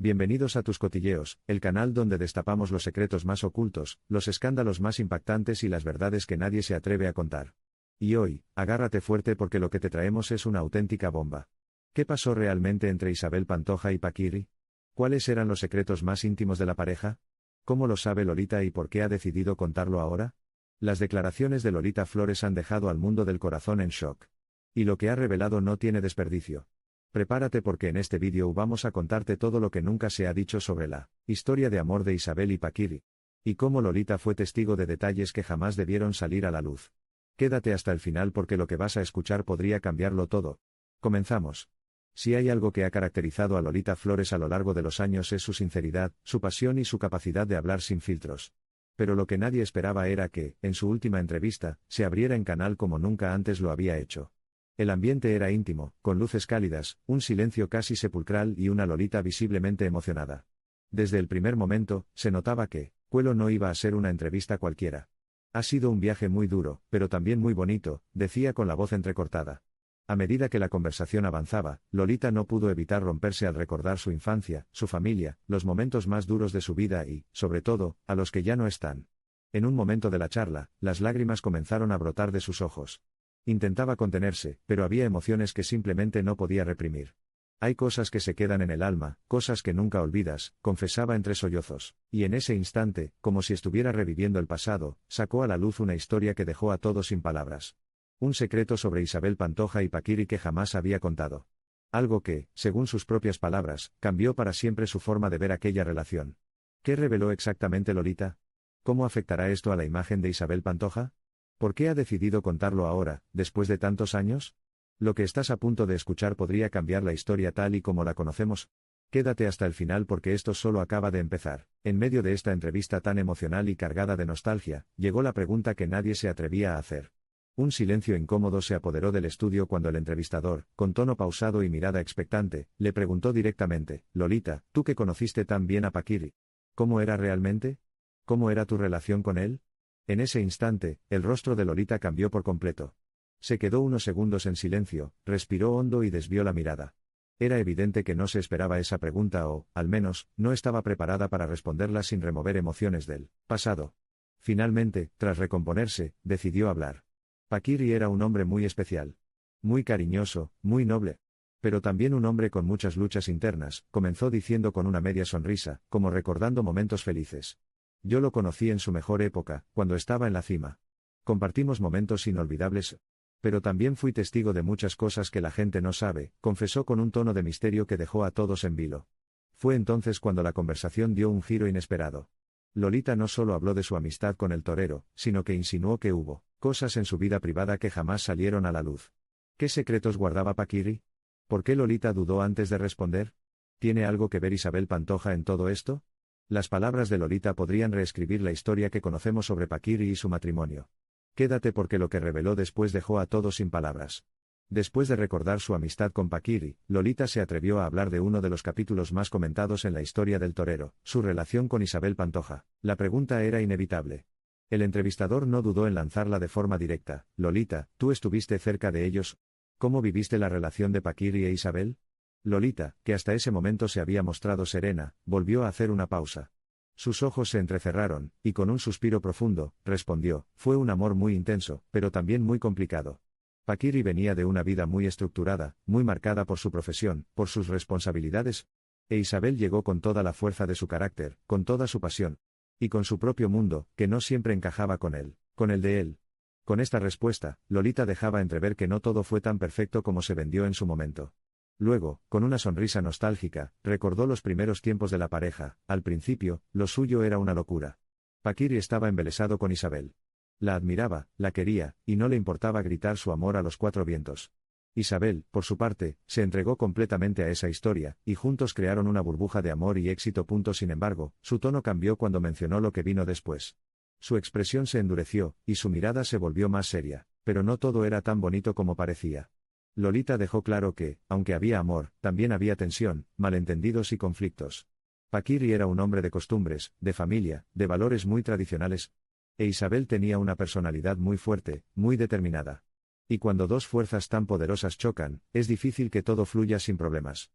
Bienvenidos a Tus Cotilleos, el canal donde destapamos los secretos más ocultos, los escándalos más impactantes y las verdades que nadie se atreve a contar. Y hoy, agárrate fuerte porque lo que te traemos es una auténtica bomba. ¿Qué pasó realmente entre Isabel Pantoja y Paquirri? ¿Cuáles eran los secretos más íntimos de la pareja? ¿Cómo lo sabe Lolita y por qué ha decidido contarlo ahora? Las declaraciones de Lolita Flores han dejado al mundo del corazón en shock. Y lo que ha revelado no tiene desperdicio. Prepárate porque en este vídeo vamos a contarte todo lo que nunca se ha dicho sobre la historia de amor de Isabel y Paquirri. Y cómo Lolita fue testigo de detalles que jamás debieron salir a la luz. Quédate hasta el final porque lo que vas a escuchar podría cambiarlo todo. Comenzamos. Si hay algo que ha caracterizado a Lolita Flores a lo largo de los años es su sinceridad, su pasión y su capacidad de hablar sin filtros. Pero lo que nadie esperaba era que, en su última entrevista, se abriera en canal como nunca antes lo había hecho. El ambiente era íntimo, con luces cálidas, un silencio casi sepulcral y una Lolita visiblemente emocionada. Desde el primer momento, se notaba que, Cuelo no iba a ser una entrevista cualquiera. Ha sido un viaje muy duro, pero también muy bonito, decía con la voz entrecortada. A medida que la conversación avanzaba, Lolita no pudo evitar romperse al recordar su infancia, su familia, los momentos más duros de su vida y, sobre todo, a los que ya no están. En un momento de la charla, las lágrimas comenzaron a brotar de sus ojos. Intentaba contenerse, pero había emociones que simplemente no podía reprimir. Hay cosas que se quedan en el alma, cosas que nunca olvidas, confesaba entre sollozos, y en ese instante, como si estuviera reviviendo el pasado, sacó a la luz una historia que dejó a todos sin palabras. Un secreto sobre Isabel Pantoja y Paquirri que jamás había contado. Algo que, según sus propias palabras, cambió para siempre su forma de ver aquella relación. ¿Qué reveló exactamente Lolita? ¿Cómo afectará esto a la imagen de Isabel Pantoja? ¿Por qué ha decidido contarlo ahora, después de tantos años? Lo que estás a punto de escuchar podría cambiar la historia tal y como la conocemos. Quédate hasta el final porque esto solo acaba de empezar. En medio de esta entrevista tan emocional y cargada de nostalgia, llegó la pregunta que nadie se atrevía a hacer. Un silencio incómodo se apoderó del estudio cuando el entrevistador, con tono pausado y mirada expectante, le preguntó directamente: Lolita, tú que conociste tan bien a Paquirri, ¿cómo era realmente? ¿Cómo era tu relación con él? En ese instante, el rostro de Lolita cambió por completo. Se quedó unos segundos en silencio, respiró hondo y desvió la mirada. Era evidente que no se esperaba esa pregunta o, al menos, no estaba preparada para responderla sin remover emociones del pasado. Finalmente, tras recomponerse, decidió hablar. Paquirri era un hombre muy especial. Muy cariñoso, muy noble. Pero también un hombre con muchas luchas internas, comenzó diciendo con una media sonrisa, como recordando momentos felices. Yo lo conocí en su mejor época, cuando estaba en la cima. Compartimos momentos inolvidables. Pero también fui testigo de muchas cosas que la gente no sabe, confesó con un tono de misterio que dejó a todos en vilo. Fue entonces cuando la conversación dio un giro inesperado. Lolita no solo habló de su amistad con el torero, sino que insinuó que hubo cosas en su vida privada que jamás salieron a la luz. ¿Qué secretos guardaba Paquirri? ¿Por qué Lolita dudó antes de responder? ¿Tiene algo que ver Isabel Pantoja en todo esto? Las palabras de Lolita podrían reescribir la historia que conocemos sobre Paquirri y su matrimonio. Quédate porque lo que reveló después dejó a todos sin palabras. Después de recordar su amistad con Paquirri, Lolita se atrevió a hablar de uno de los capítulos más comentados en la historia del torero, su relación con Isabel Pantoja. La pregunta era inevitable. El entrevistador no dudó en lanzarla de forma directa. Lolita, ¿tú estuviste cerca de ellos? ¿Cómo viviste la relación de Paquirri e Isabel? Lolita, que hasta ese momento se había mostrado serena, volvió a hacer una pausa. Sus ojos se entrecerraron, y con un suspiro profundo, respondió: fue un amor muy intenso, pero también muy complicado. Paquirri venía de una vida muy estructurada, muy marcada por su profesión, por sus responsabilidades. E Isabel llegó con toda la fuerza de su carácter, con toda su pasión. Y con su propio mundo, que no siempre encajaba con él, con el de él. Con esta respuesta, Lolita dejaba entrever que no todo fue tan perfecto como se vendió en su momento. Luego, con una sonrisa nostálgica, recordó los primeros tiempos de la pareja. Al principio, lo suyo era una locura. Paquirri estaba embelesado con Isabel. La admiraba, la quería, y no le importaba gritar su amor a los cuatro vientos. Isabel, por su parte, se entregó completamente a esa historia, y juntos crearon una burbuja de amor y éxito. Sin embargo, su tono cambió cuando mencionó lo que vino después. Su expresión se endureció, y su mirada se volvió más seria, pero no todo era tan bonito como parecía. Lolita dejó claro que, aunque había amor, también había tensión, malentendidos y conflictos. Paquirri era un hombre de costumbres, de familia, de valores muy tradicionales. E Isabel tenía una personalidad muy fuerte, muy determinada. Y cuando dos fuerzas tan poderosas chocan, es difícil que todo fluya sin problemas.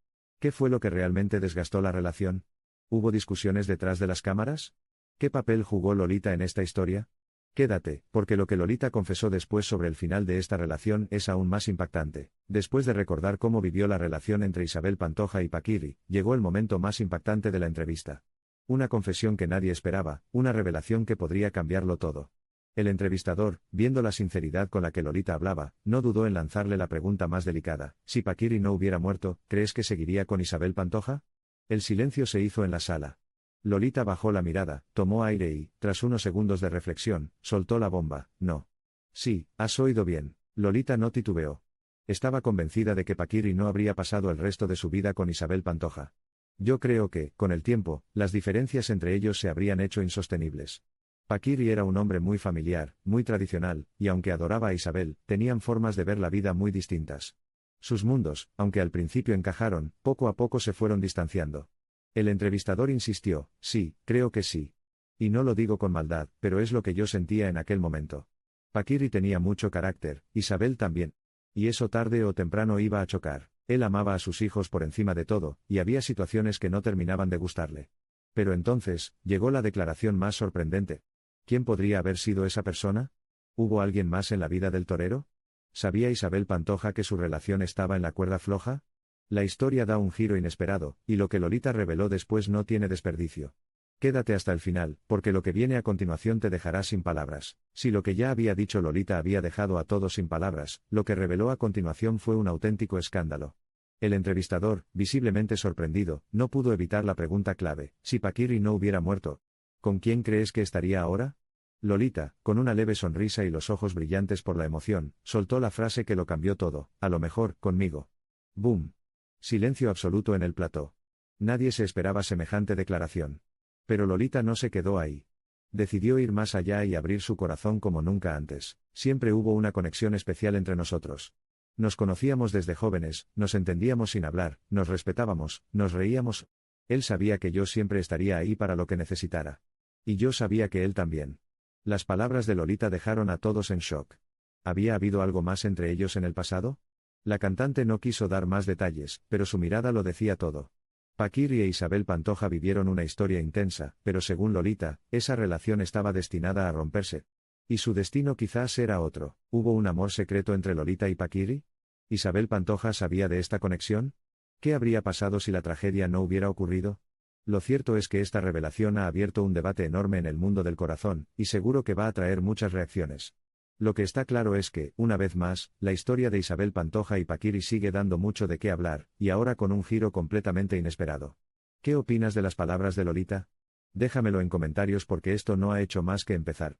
¿Qué fue lo que realmente desgastó la relación? ¿Hubo discusiones detrás de las cámaras? ¿Qué papel jugó Lolita en esta historia? Quédate, porque lo que Lolita confesó después sobre el final de esta relación es aún más impactante. Después de recordar cómo vivió la relación entre Isabel Pantoja y Paquirri, llegó el momento más impactante de la entrevista. Una confesión que nadie esperaba, una revelación que podría cambiarlo todo. El entrevistador, viendo la sinceridad con la que Lolita hablaba, no dudó en lanzarle la pregunta más delicada: si Paquirri no hubiera muerto, ¿crees que seguiría con Isabel Pantoja? El silencio se hizo en la sala. Lolita bajó la mirada, tomó aire y, tras unos segundos de reflexión, soltó la bomba: no. Sí, has oído bien. Lolita no titubeó. Estaba convencida de que Paquirri no habría pasado el resto de su vida con Isabel Pantoja. Yo creo que, con el tiempo, las diferencias entre ellos se habrían hecho insostenibles. Paquirri era un hombre muy familiar, muy tradicional, y aunque adoraba a Isabel, tenían formas de ver la vida muy distintas. Sus mundos, aunque al principio encajaron, poco a poco se fueron distanciando. El entrevistador insistió: sí, creo que sí. Y no lo digo con maldad, pero es lo que yo sentía en aquel momento. Paquirri tenía mucho carácter, Isabel también. Y eso tarde o temprano iba a chocar. Él amaba a sus hijos por encima de todo, y había situaciones que no terminaban de gustarle. Pero entonces, llegó la declaración más sorprendente. ¿Quién podría haber sido esa persona? ¿Hubo alguien más en la vida del torero? ¿Sabía Isabel Pantoja que su relación estaba en la cuerda floja? La historia da un giro inesperado, y lo que Lolita reveló después no tiene desperdicio. Quédate hasta el final, porque lo que viene a continuación te dejará sin palabras. Si lo que ya había dicho Lolita había dejado a todos sin palabras, lo que reveló a continuación fue un auténtico escándalo. El entrevistador, visiblemente sorprendido, no pudo evitar la pregunta clave: si Paquirri no hubiera muerto, ¿con quién crees que estaría ahora? Lolita, con una leve sonrisa y los ojos brillantes por la emoción, soltó la frase que lo cambió todo: a lo mejor, conmigo. ¡Boom! Silencio absoluto en el plató. Nadie se esperaba semejante declaración. Pero Lolita no se quedó ahí. Decidió ir más allá y abrir su corazón como nunca antes. Siempre hubo una conexión especial entre nosotros. Nos conocíamos desde jóvenes, nos entendíamos sin hablar, nos respetábamos, nos reíamos. Él sabía que yo siempre estaría ahí para lo que necesitara. Y yo sabía que él también. Las palabras de Lolita dejaron a todos en shock. ¿Había habido algo más entre ellos en el pasado? La cantante no quiso dar más detalles, pero su mirada lo decía todo. Paquirri e Isabel Pantoja vivieron una historia intensa, pero según Lolita, esa relación estaba destinada a romperse. Y su destino quizás era otro. ¿Hubo un amor secreto entre Lolita y Paquirri? ¿Isabel Pantoja sabía de esta conexión? ¿Qué habría pasado si la tragedia no hubiera ocurrido? Lo cierto es que esta revelación ha abierto un debate enorme en el mundo del corazón, y seguro que va a traer muchas reacciones. Lo que está claro es que, una vez más, la historia de Isabel Pantoja y Paquirri sigue dando mucho de qué hablar, y ahora con un giro completamente inesperado. ¿Qué opinas de las palabras de Lolita? Déjamelo en comentarios porque esto no ha hecho más que empezar.